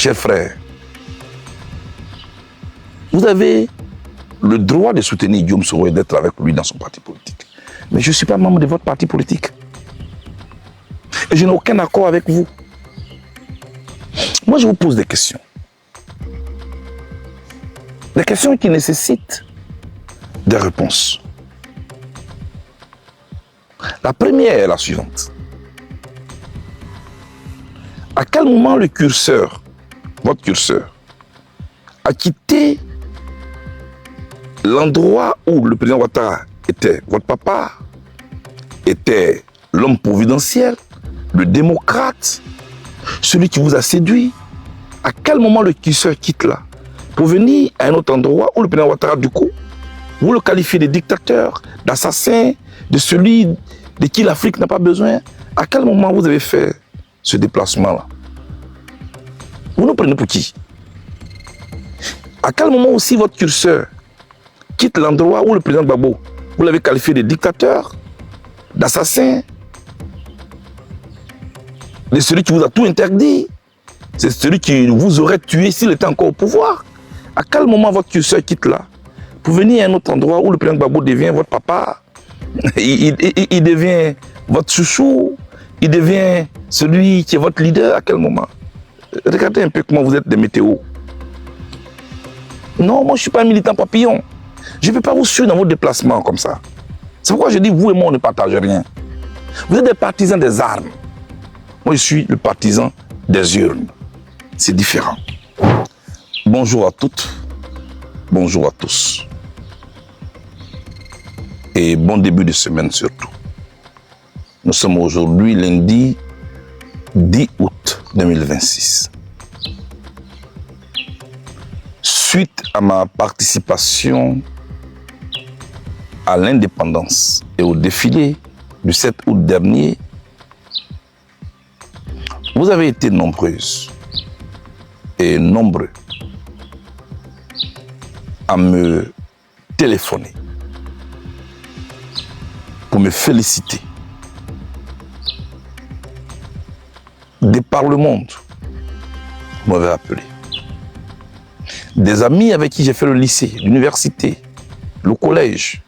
Chers frères, vous avez le droit de soutenir Guillaume Soro et d'être avec lui dans son parti politique. Mais je ne suis pas membre de votre parti politique. Et je n'ai aucun accord avec vous. Moi, je vous pose des questions. Des questions qui nécessitent des réponses. La première est la suivante. À quel moment le curseur, votre curseur, a quitté l'endroit où le président Ouattara était votre papa, était l'homme providentiel, le démocrate, celui qui vous a séduit? À quel moment le curseur quitte là pour venir à un autre endroit où le président Ouattara, du coup, vous le qualifiez de dictateur, d'assassin, de celui de qui l'Afrique n'a pas besoin? À quel moment vous avez fait ce déplacement-là? Vous nous prenez pour qui? À quel moment aussi votre curseur quitte l'endroit où le président Gbagbo, vous l'avez qualifié de dictateur, d'assassin, de celui qui vous a tout interdit, c'est celui qui vous aurait tué s'il était encore au pouvoir? À quel moment votre curseur quitte là pour venir à un autre endroit où le président Gbagbo devient votre papa, il devient votre chouchou, il devient celui qui est votre leader? À quel moment? Regardez un peu comment vous êtes des météos. Non, moi je ne suis pas un militant papillon. Je ne peux pas vous suivre dans vos déplacements comme ça. C'est pourquoi je dis, vous et moi, on ne partage rien. Vous êtes des partisans des armes. Moi, je suis le partisan des urnes. C'est différent. Bonjour à toutes, bonjour à tous. Et bon début de semaine surtout. Nous sommes aujourd'hui lundi 10 août 2026. Suite à ma participation à l'indépendance et au défilé du 7 août dernier, vous avez été nombreuses et nombreux à me téléphoner pour me féliciter. De par le monde, vous m'avez appelé. Des amis avec qui j'ai fait le lycée, l'université, le collège,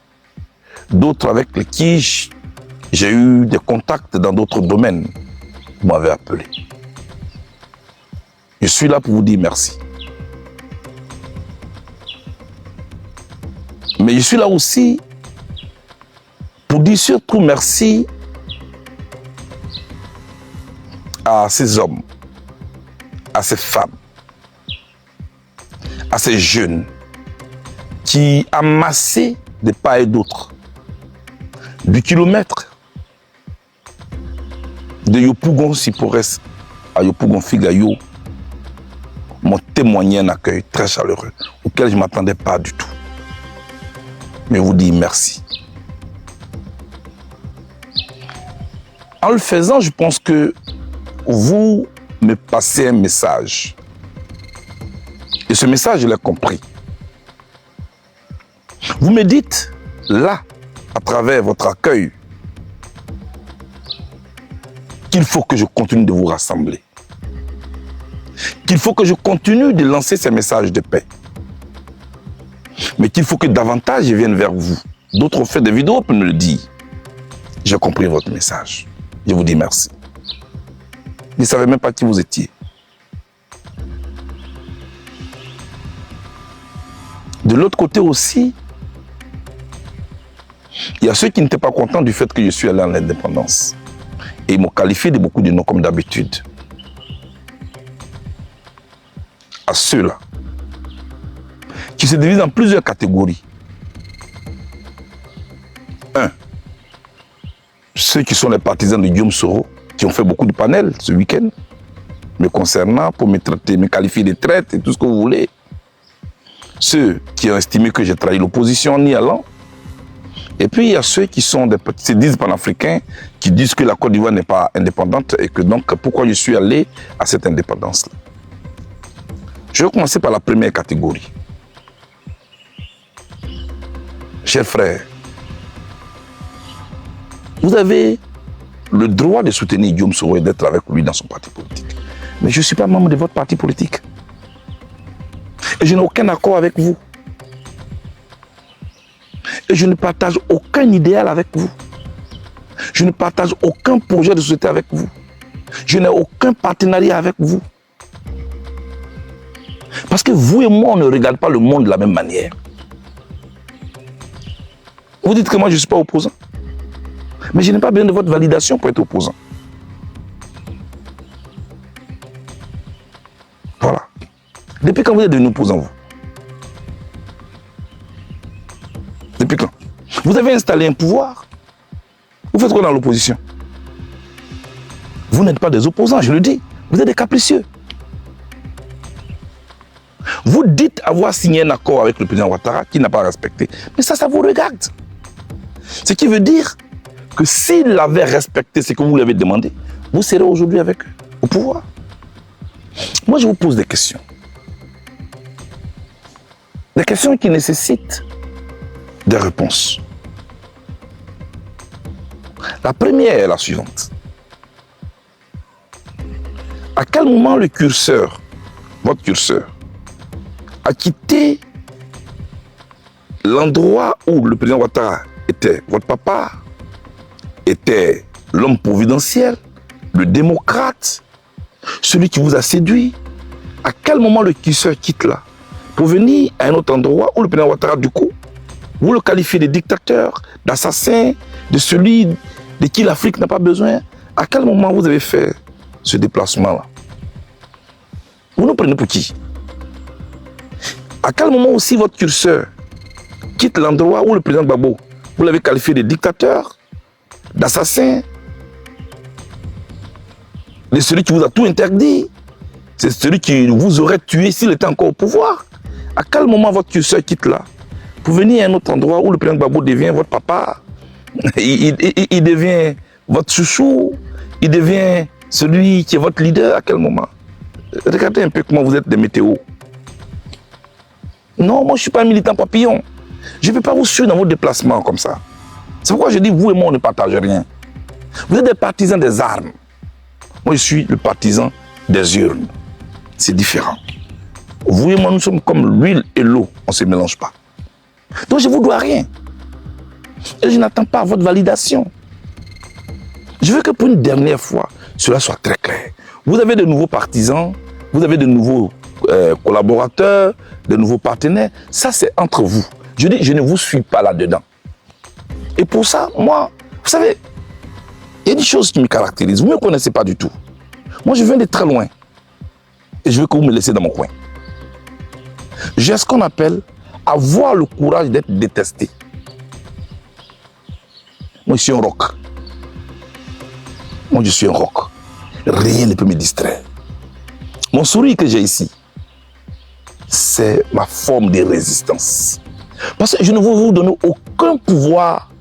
d'autres avec qui j'ai eu des contacts dans d'autres domaines, vous m'avez appelé. Je suis là pour vous dire merci. Mais je suis là aussi pour dire surtout merci à ces hommes, à ces femmes, à ces jeunes qui amassaient de part et d'autre du kilomètre de Yopougon Sipores à Yopougon Figayo m'ont témoigné un accueil très chaleureux auquel je ne m'attendais pas du tout. Mais vous dis merci. En le faisant, je pense que vous me passez un message. Et ce message, je l'ai compris. Vous me dites, là, à travers votre accueil, qu'il faut que je continue de vous rassembler. Qu'il faut que je continue de lancer ces messages de paix. Mais qu'il faut que davantage je vienne vers vous. D'autres ont fait des vidéos pour me le dire. J'ai compris votre message. Je vous dis merci. Je ne savais même pas qui vous étiez. De l'autre côté aussi, il y a ceux qui n'étaient pas contents du fait que je suis allé à l'indépendance. Et ils m'ont qualifié de beaucoup de noms comme d'habitude. À ceux-là, qui se divisent en plusieurs catégories. 1. Ceux qui sont les partisans de Guillaume Soro, qui ont fait beaucoup de panels ce week-end, me concernant, pour me traiter, me qualifier de traite et tout ce que vous voulez. Ceux qui ont estimé que j'ai trahi l'opposition en y allant. Et puis il y a ceux qui sont des petits, se disent panafricains, qui disent que la Côte d'Ivoire n'est pas indépendante et que donc pourquoi je suis allé à cette indépendance-là. Je vais commencer par la première catégorie. Chers frères, vous avez le droit de soutenir Guillaume Soro et d'être avec lui dans son parti politique. Mais je ne suis pas membre de votre parti politique. Et je n'ai aucun accord avec vous. Et je ne partage aucun idéal avec vous. Je ne partage aucun projet de société avec vous. Je n'ai aucun partenariat avec vous. Parce que vous et moi, on ne regarde pas le monde de la même manière. Vous dites que moi, je ne suis pas opposant. Mais je n'ai pas besoin de votre validation pour être opposant. Voilà. Depuis quand vous êtes devenu opposant, vous? Depuis quand? Vous avez installé un pouvoir. Vous faites quoi dans l'opposition? Vous n'êtes pas des opposants, je le dis. Vous êtes des capricieux. Vous dites avoir signé un accord avec le président Ouattara qui n'a pas respecté. Mais ça vous regarde. Ce qui veut dire que s'il avait respecté ce que vous lui avez demandé, vous serez aujourd'hui avec eux, au pouvoir. Moi, je vous pose des questions. Des questions qui nécessitent des réponses. La première est la suivante. À quel moment le curseur, votre curseur, a quitté l'endroit où le président Ouattara était votre papa, était l'homme providentiel, le démocrate, celui qui vous a séduit? À quel moment le curseur quitte là pour venir à un autre endroit où le président Ouattara, du coup, vous le qualifiez de dictateur, d'assassin, de celui de qui l'Afrique n'a pas besoin? À quel moment vous avez fait ce déplacement-là? Vous nous prenez pour qui? À quel moment aussi votre curseur quitte l'endroit où le président Gbagbo, vous l'avez qualifié de dictateur, d'assassin, de celui qui vous a tout interdit, c'est celui qui vous aurait tué s'il était encore au pouvoir? À quel moment votre curseur quitte là pour venir à un autre endroit où le président Gbagbo devient votre papa, il devient votre chouchou, il devient celui qui est votre leader? À quel moment? Regardez un peu comment vous êtes des météos. Non, moi je ne suis pas un militant papillon. Je ne vais pas vous suivre dans vos déplacements comme ça. C'est pourquoi je dis, vous et moi, on ne partage rien. Vous êtes des partisans des armes. Moi, je suis le partisan des urnes. C'est différent. Vous et moi, nous sommes comme l'huile et l'eau. On ne se mélange pas. Donc, je ne vous dois rien. Et je n'attends pas votre validation. Je veux que pour une dernière fois, cela soit très clair. Vous avez de nouveaux partisans, vous avez de nouveaux collaborateurs, de nouveaux partenaires. Ça, c'est entre vous. Je dis, je ne vous suis pas là-dedans. Et pour ça, moi, vous savez, il y a des choses qui me caractérisent. Vous ne me connaissez pas du tout. Moi, je viens de très loin. Et je veux que vous me laissez dans mon coin. J'ai ce qu'on appelle avoir le courage d'être détesté. Moi, je suis un roc. Moi, je suis un roc. Rien ne peut me distraire. Mon sourire que j'ai ici, c'est ma forme de résistance. Parce que je ne veux vous donner aucun pouvoir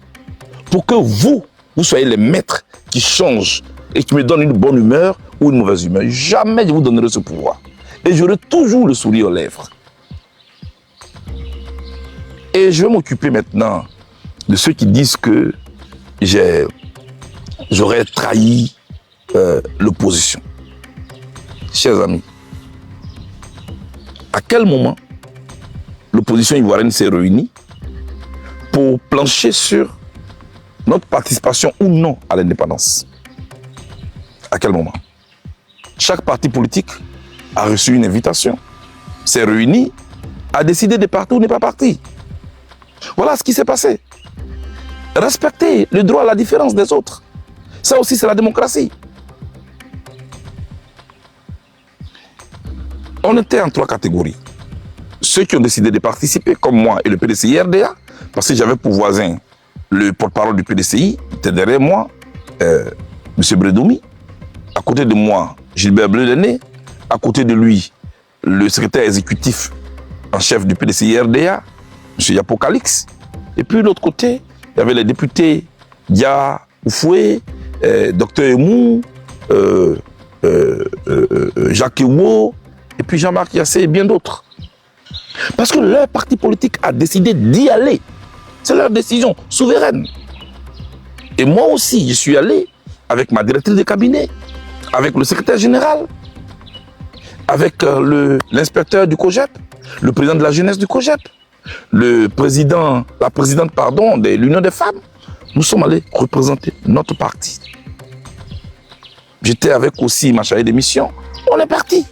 pour que vous soyez les maîtres qui changent et qui me donnent une bonne humeur ou une mauvaise humeur. Jamais je vous donnerai ce pouvoir. Et j'aurai toujours le sourire aux lèvres. Et je vais m'occuper maintenant de ceux qui disent que j'aurais trahi l'opposition. Chers amis, à quel moment l'opposition ivoirienne s'est réunie pour plancher sur notre participation ou non à l'indépendance? À quel moment? Chaque parti politique a reçu une invitation, s'est réuni, a décidé de partir ou n'est pas parti. Voilà ce qui s'est passé. Respecter le droit à la différence des autres. Ça aussi, c'est la démocratie. On était en trois catégories. Ceux qui ont décidé de participer, comme moi et le PDCI RDA, parce que j'avais pour voisin le porte-parole du PDCI, était derrière moi, M. Bredoumi. À côté de moi, Gilbert Bleudené. À côté de lui, le secrétaire exécutif en chef du PDCI RDA, M. Yapo Calix. Et puis de l'autre côté, il y avait les députés Dia Oufoué, Dr Emou, Jacques Ewo, et puis Jean-Marc Yassé et bien d'autres. Parce que leur parti politique a décidé d'y aller. C'est leur décision souveraine. Et moi aussi, je suis allé avec ma directrice de cabinet, avec le secrétaire général. avec l'inspecteur du COJEP, le président de la jeunesse du COJEP, la présidente de l'Union des femmes. Nous sommes allés représenter notre parti. J'étais avec aussi ma chargée de mission. On est parti.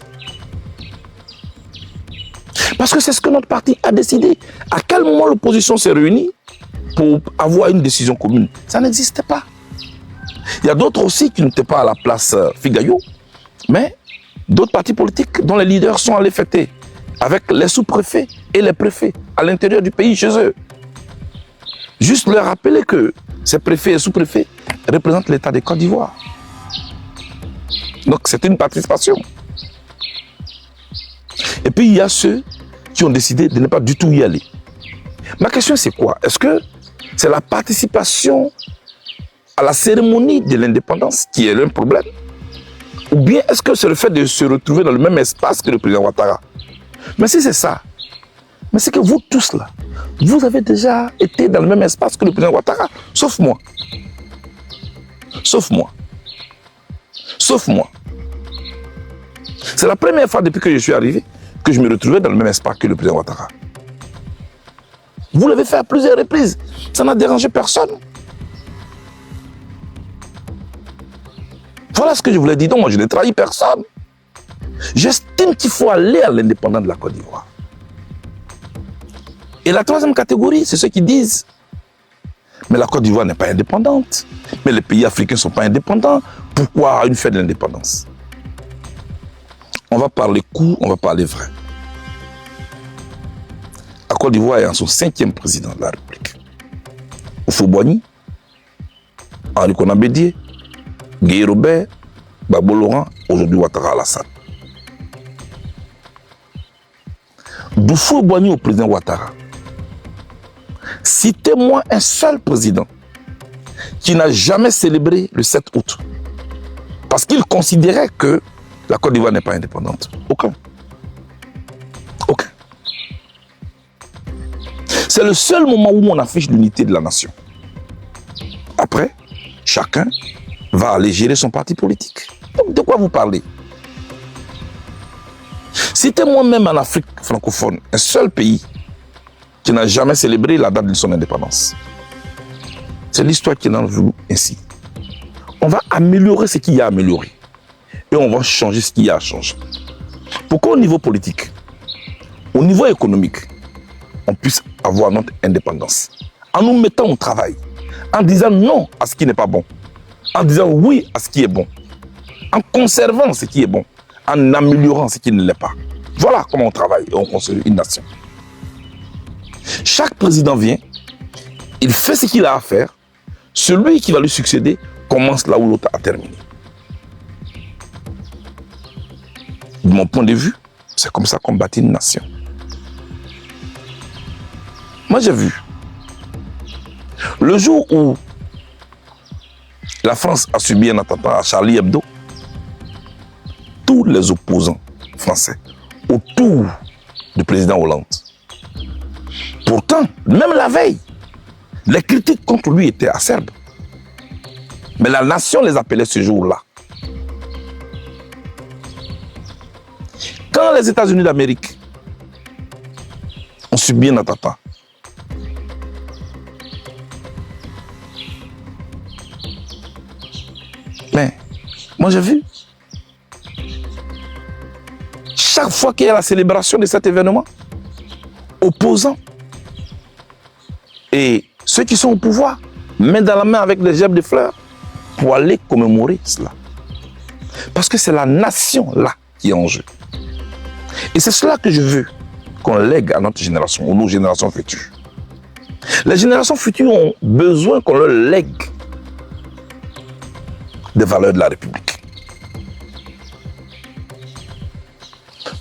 Parce que c'est ce que notre parti a décidé. À quel moment l'opposition s'est réunie pour avoir une décision commune? Ça n'existait pas. Il y a d'autres aussi qui n'étaient pas à la place Figayo, mais d'autres partis politiques dont les leaders sont allés fêter avec les sous-préfets et les préfets à l'intérieur du pays chez eux. Juste leur rappeler que ces préfets et sous-préfets représentent l'État de Côte d'Ivoire. Donc c'est une participation. Et puis il y a ceux qui ont décidé de ne pas du tout y aller. Ma question c'est quoi? Est-ce que c'est la participation à la cérémonie de l'indépendance qui est un problème? Ou bien est-ce que c'est le fait de se retrouver dans le même espace que le président Ouattara? Mais si c'est ça, mais c'est que vous tous là, vous avez déjà été dans le même espace que le président Ouattara, sauf moi. Sauf moi. Sauf moi. C'est la première fois depuis que je suis arrivé que je me retrouvais dans le même espace que le président Ouattara. Vous l'avez fait à plusieurs reprises. Ça n'a dérangé personne. Voilà ce que je voulais dire. Donc moi, je n'ai trahi personne. J'estime qu'il faut aller à l'indépendance de la Côte d'Ivoire. Et la troisième catégorie, c'est ceux qui disent mais la Côte d'Ivoire n'est pas indépendante. Mais les pays africains ne sont pas indépendants. Pourquoi une fête de l'indépendance? On va parler court, on va parler vrai. La Côte d'Ivoire est en son 5e président de la République. Houphouët-Boigny, Henri Konan Bédié, Guy Robert, Gbagbo Laurent, aujourd'hui Ouattara Alassane. D'Houphouët-Boigny au président Ouattara. Citez-moi un seul président qui n'a jamais célébré le 7 août parce qu'il considérait que la Côte d'Ivoire n'est pas indépendante. Aucun. Aucun. C'est le seul moment où on affiche l'unité de la nation. Après, chacun va aller gérer son parti politique. Donc, de quoi vous parlez? Citez-moi même en Afrique francophone un seul pays qui n'a jamais célébré la date de son indépendance. C'est l'histoire qui en joue ainsi. On va améliorer ce qu'il y a à améliorer. Et on va changer ce qu'il y a à changer. Pour qu'au niveau politique, au niveau économique, on puisse avoir notre indépendance. En nous mettant au travail, en disant non à ce qui n'est pas bon, en disant oui à ce qui est bon, en conservant ce qui est bon, en améliorant ce qui ne l'est pas. Voilà comment on travaille et on construit une nation. Chaque président vient, il fait ce qu'il a à faire, celui qui va lui succéder commence là où l'autre a terminé. De mon point de vue, c'est comme ça qu'on bâtit une nation. Moi j'ai vu, le jour où la France a subi un attentat à Charlie Hebdo, tous les opposants français autour du président Hollande, pourtant, même la veille, les critiques contre lui étaient acerbes. Mais la nation les appelait ce jour-là. Quand les États-Unis d'Amérique ont subi un attentat, mais moi j'ai vu, chaque fois qu'il y a la célébration de cet événement, opposants et ceux qui sont au pouvoir, main dans la main avec des gerbes de fleurs, pour aller commémorer cela. Parce que c'est la nation là qui est en jeu. Et c'est cela que je veux qu'on lègue à notre génération, aux nos générations futures. Les générations futures ont besoin qu'on leur lègue des valeurs de la République.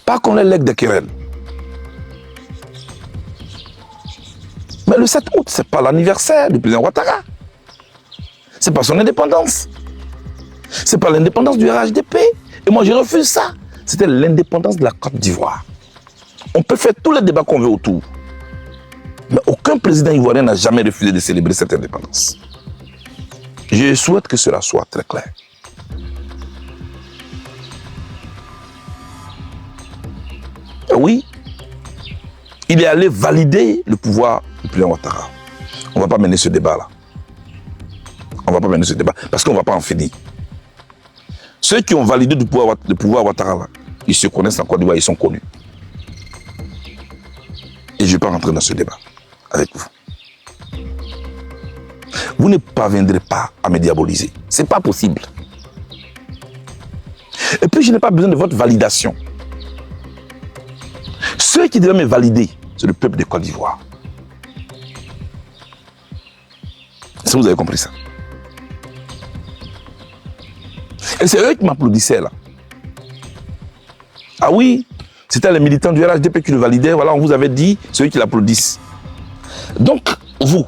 Pas qu'on leur lègue des querelles. Mais le 7 août, ce n'est pas l'anniversaire du président Ouattara. Ce n'est pas son indépendance. Ce n'est pas l'indépendance du RHDP. Et moi, je refuse ça. C'était l'indépendance de la Côte d'Ivoire. On peut faire tous les débats qu'on veut autour. Mais aucun président ivoirien n'a jamais refusé de célébrer cette indépendance. Je souhaite que cela soit très clair. Oui, il est allé valider le pouvoir du président Ouattara. On ne va pas mener ce débat-là. On ne va pas mener ce débat parce qu'on ne va pas en finir. Ceux qui ont validé le pouvoir Ouattara, là, ils se connaissent en Côte d'Ivoire, ils sont connus. Et je ne vais pas rentrer dans ce débat avec vous. Vous ne parviendrez pas à me diaboliser. Ce n'est pas possible. Et puis, je n'ai pas besoin de votre validation. Ceux qui devaient me valider, c'est le peuple de Côte d'Ivoire. Est-ce que vous avez compris ça? Et c'est eux qui m'applaudissaient là. Ah oui, c'était les militants du RHDP qui le validaient. Voilà, on vous avait dit, ceux qui l'applaudissent. Donc, vous,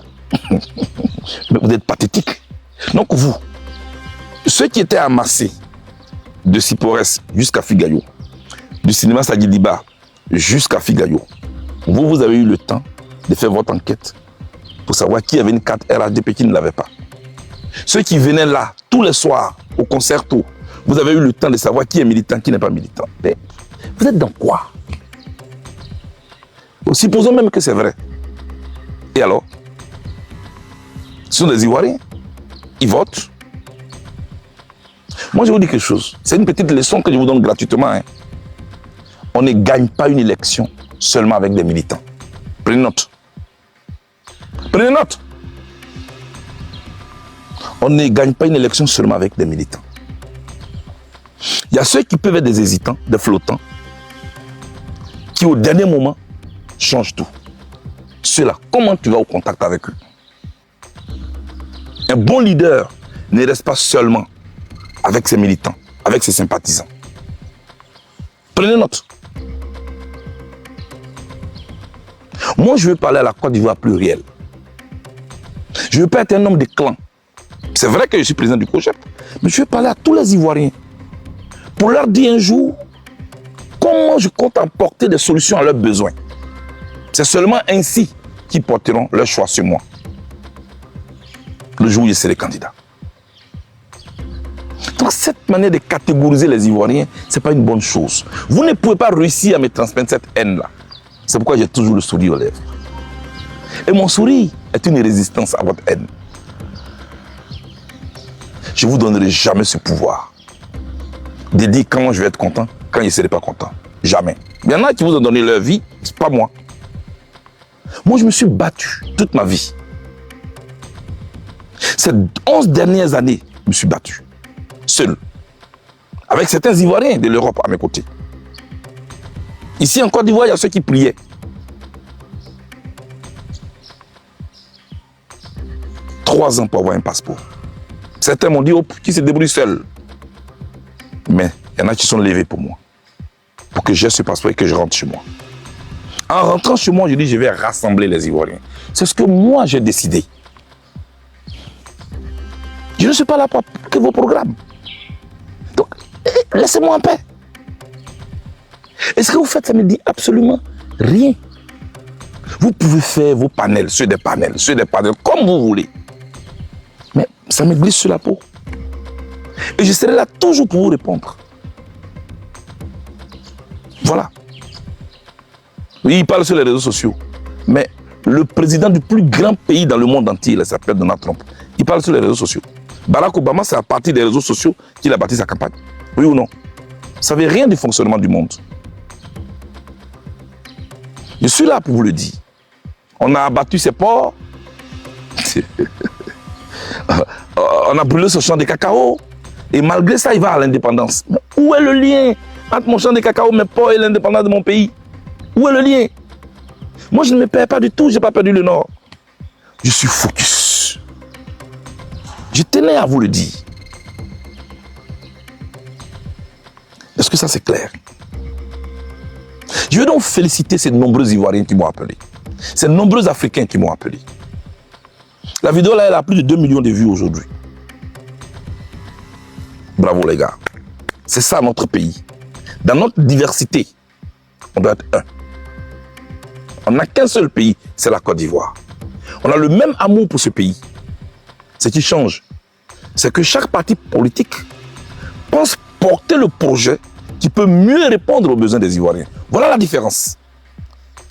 vous êtes pathétique. Donc, vous, ceux qui étaient amassés de Sipores jusqu'à Figayo, du cinéma Sagiliba jusqu'à Figayo, vous avez eu le temps de faire votre enquête pour savoir qui avait une carte RHDP qui ne l'avait pas. Ceux qui venaient là, tous les soirs, au concerto, vous avez eu le temps de savoir qui est militant, qui n'est pas militant. Mais vous êtes dans quoi? Supposons même que c'est vrai. Et alors? Ce sont des Ivoiriens. Ils votent. Moi, je vous dis quelque chose. C'est une petite leçon que je vous donne gratuitement. Hein. On ne gagne pas une élection seulement avec des militants. Prenez note. Prenez note. On ne gagne pas une élection seulement avec des militants. Il y a ceux qui peuvent être des hésitants, des flottants, qui au dernier moment changent tout. Ceux-là, comment tu vas au contact avec eux? Un bon leader ne reste pas seulement avec ses militants, avec ses sympathisants. Prenez note. Moi, je veux parler à la Côte d'Ivoire plurielle. Je ne veux pas être un homme de clan. C'est vrai que je suis président du COJEP, mais je veux parler à tous les Ivoiriens pour leur dire un jour comment je compte apporter des solutions à leurs besoins. C'est seulement ainsi qu'ils porteront leur choix sur moi. Le jour où je serai candidat. Donc cette manière de catégoriser les Ivoiriens, ce n'est pas une bonne chose. Vous ne pouvez pas réussir à me transmettre cette haine-là. C'est pourquoi j'ai toujours le sourire aux lèvres. Et mon sourire est une résistance à votre haine. Je ne vous donnerai jamais ce pouvoir de dire quand je vais être content, quand je ne serai pas content. Jamais. Il y en a qui vous ont donné leur vie, ce n'est pas moi. Moi, je me suis battu toute ma vie. Ces 11 dernières années, je me suis battu. Seul. Avec certains Ivoiriens de l'Europe à mes côtés. Ici, en Côte d'Ivoire, il y a ceux qui priaient. Trois ans pour avoir un passeport. Certains m'ont dit, oh, qui se débrouille seul. Mais il y en a qui sont levés pour moi. Pour que j'ai ce passeport et que je rentre chez moi. En rentrant chez moi, je dis, je vais rassembler les Ivoiriens. C'est ce que moi, j'ai décidé. Je ne suis pas là pour que vos programmes. Donc, laissez-moi en paix. Et ce que vous faites, ça ne me dit absolument rien. Vous pouvez faire vos panels, ceux des panels, comme vous voulez. Mais ça me glisse sur la peau. Et je serai là toujours pour vous répondre. Voilà. Oui, il parle sur les réseaux sociaux. Mais le président du plus grand pays dans le monde entier, il s'appelle Donald Trump. Il parle sur les réseaux sociaux. Barack Obama, c'est à partir des réseaux sociaux qu'il a bâti sa campagne. Oui ou non? Vous ne savez rien du fonctionnement du monde. Je suis là pour vous le dire. On a abattu ses ports. On a brûlé ce champ de cacao. Et malgré ça, il va à l'indépendance. Mais où est le lien entre mon champ de cacao, mes ports et l'indépendance de mon pays? Où est le lien? Moi, je ne me perds pas du tout. Je n'ai pas perdu le Nord. Je suis focus. Je tenais à vous le dire. Est-ce que ça, c'est clair? Je veux donc féliciter ces nombreux Ivoiriens qui m'ont appelé. Ces nombreux Africains qui m'ont appelé. La vidéo, là, elle a plus de 2 millions de vues aujourd'hui. Bravo, les gars. C'est ça, notre pays. Dans notre diversité, on doit être un. On n'a qu'un seul pays, c'est la Côte d'Ivoire. On a le même amour pour ce pays. Ce qui change, c'est que chaque parti politique pense porter le projet qui peut mieux répondre aux besoins des Ivoiriens. Voilà la différence.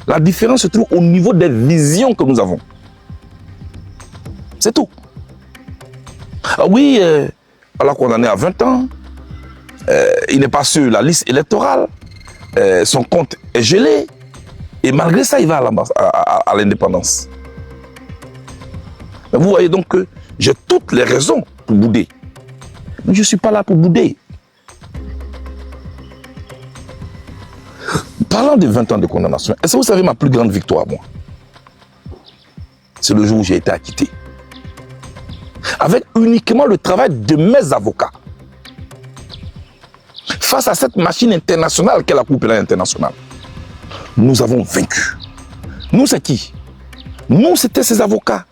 La différence se trouve au niveau des visions que nous avons. C'est tout. Ah oui, on l'a condamné à 20 ans. Il n'est pas sur la liste électorale. Son compte est gelé. Et malgré ça, il va à l'indépendance. Vous voyez donc que j'ai toutes les raisons pour bouder. Mais je ne suis pas là pour bouder. Parlant de 20 ans de condamnation, est-ce que vous savez ma plus grande victoire, moi? C'est le jour où j'ai été acquitté. Avec uniquement le travail de mes avocats. Face à cette machine internationale qu'est la Cour pénale internationale, nous avons vaincu. Nous, c'est qui? Nous, c'était ces avocats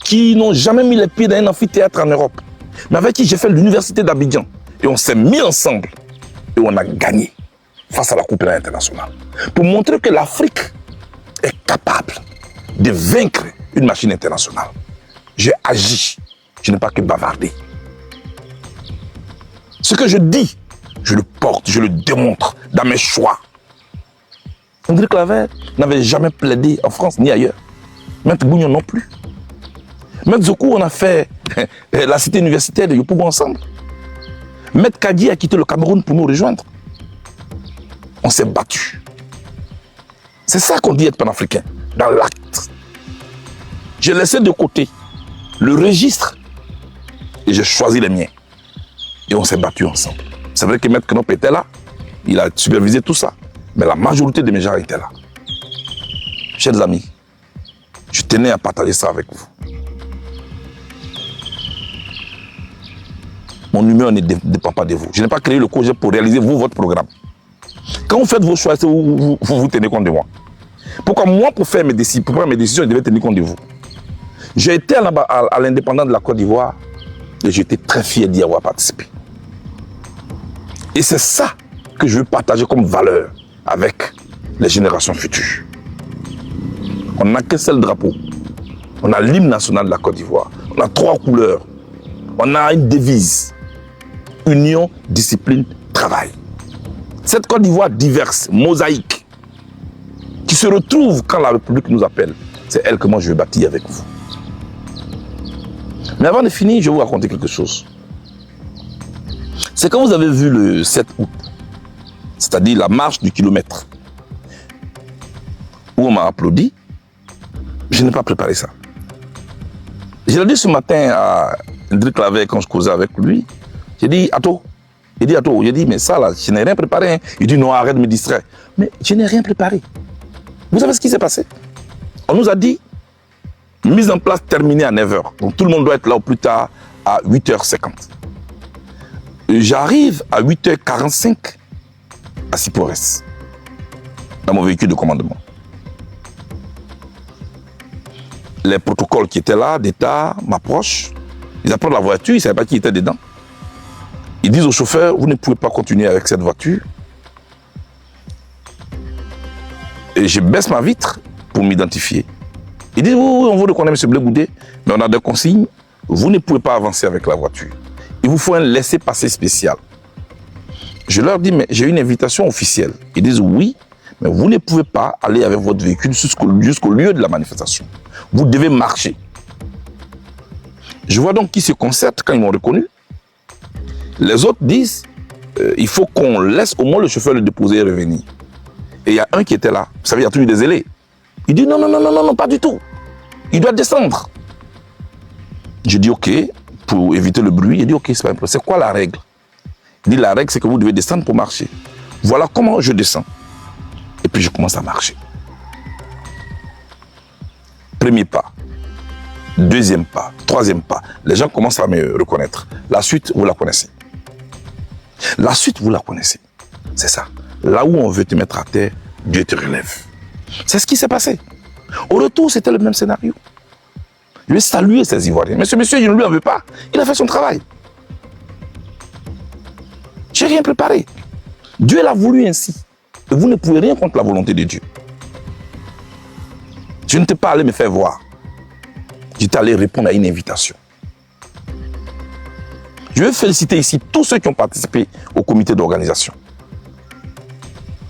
qui n'ont jamais mis les pieds dans un amphithéâtre en Europe, mais avec qui j'ai fait l'université d'Abidjan. Et on s'est mis ensemble et on a gagné face à la Cour pénale internationale. Pour montrer que l'Afrique est capable de vaincre une machine internationale. J'ai agi, je n'ai pas que bavardé. Ce que je dis, je le porte, je le démontre dans mes choix. André Claver n'avait jamais plaidé en France ni ailleurs. Maître Bougnon non plus. Maître Zokou, on a fait la cité universitaire de Yopougon ensemble. Maître Kadi a quitté le Cameroun pour nous rejoindre. On s'est battu. C'est ça qu'on dit être panafricain, dans l'acte. J'ai laissé de côté le registre et j'ai choisi les miens. Et on s'est battu ensemble. C'est vrai que Maître Knop était là, il a supervisé tout ça, mais la majorité de mes gens étaient là. Chers amis, je tenais à partager ça avec vous. Mon humeur ne dépend pas de vous. Je n'ai pas créé le projet pour réaliser vous, votre programme. Quand vous faites vos choix, vous tenez compte de moi. Pourquoi moi, pour prendre mes décisions, je devais tenir compte de vous? J'ai été à l'indépendance de la Côte d'Ivoire et j'étais très fier d'y avoir participé. Et c'est ça que je veux partager comme valeur avec les générations futures. On n'a qu'un seul drapeau. On a l'hymne national de la Côte d'Ivoire. On a 3 couleurs. On a une devise. Union, discipline, travail. Cette Côte d'Ivoire diverse, mosaïque, qui se retrouve quand la République nous appelle, c'est elle que moi je veux bâtir avec vous. Mais avant de finir, je vais vous raconter quelque chose. C'est quand vous avez vu le 7 août, c'est-à-dire la marche du kilomètre, où on m'a applaudi, je n'ai pas préparé ça. Je l'ai dit ce matin à André Claver quand je causais avec lui, j'ai dit, Ato, j'ai dit, mais ça là, je n'ai rien préparé. Hein. Il dit, non, arrête de me distraire. Mais je n'ai rien préparé. Vous savez ce qui s'est passé? On nous a dit, mise en place terminée à 9h. Donc tout le monde doit être là au plus tard à 8h50. J'arrive à 8h45 à Sipores, dans mon véhicule de commandement. Les protocoles qui étaient là, d'État, m'approchent. Ils apprennent la voiture, ils ne savaient pas qui était dedans. Ils disent au chauffeur, vous ne pouvez pas continuer avec cette voiture. Et je baisse ma vitre pour m'identifier. Ils disent, oui, on vous reconnaît, M. Blé Goudé, mais on a des consignes, vous ne pouvez pas avancer avec la voiture. Il vous faut un laissez-passer spécial. Je leur dis, mais j'ai une invitation officielle. Ils disent, oui, mais vous ne pouvez pas aller avec votre véhicule jusqu'au lieu de la manifestation. Vous devez marcher. Je vois donc qu'ils se concertent quand ils m'ont reconnu. Les autres disent, il faut qu'on laisse au moins le chauffeur le déposer et revenir. Et il y a un qui était là. Vous savez, il y a toujours des zélés. Il dit, non, pas du tout. Il doit descendre. Je dis, ok, pour éviter le bruit. Il dit, ok, c'est pas un problème. C'est quoi la règle? Il dit, la règle, c'est que vous devez descendre pour marcher. Voilà comment je descends. Et puis je commence à marcher. Premier pas. Deuxième pas. Troisième pas. Les gens commencent à me reconnaître. La suite, vous la connaissez. La suite, vous la connaissez. C'est ça. Là où on veut te mettre à terre, Dieu te relève. C'est ce qui s'est passé. Au retour, c'était le même scénario. Je vais saluer ces Ivoiriens. Mais ce monsieur, je ne lui en veux pas. Il a fait son travail. Je n'ai rien préparé. Dieu l'a voulu ainsi. Et vous ne pouvez rien contre la volonté de Dieu. Je ne t'ai pas allé me faire voir. J'étais allé répondre à une invitation. Je veux féliciter ici tous ceux qui ont participé au comité d'organisation.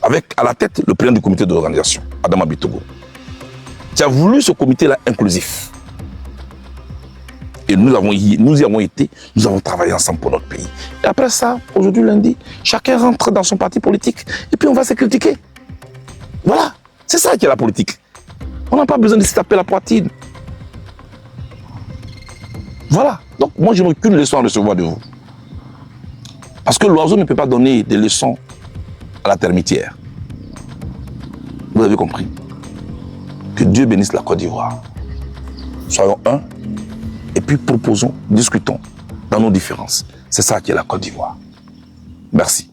avec à la tête le président du comité d'organisation, Adama Bitogo. Tu as voulu ce comité-là inclusif. Et nous y avons été, nous avons travaillé ensemble pour notre pays. Et après ça, aujourd'hui lundi, chacun rentre dans son parti politique et puis on va se critiquer. Voilà, c'est ça qui est la politique. On n'a pas besoin de se taper la poitrine. Voilà, donc moi je n'ai aucune leçon à recevoir de vous. Parce que l'oiseau ne peut pas donner des leçons à la termitière. Vous avez compris? Que Dieu bénisse la Côte d'Ivoire. Soyons un. Et puis proposons, discutons dans nos différences. C'est ça qui est la Côte d'Ivoire. Merci.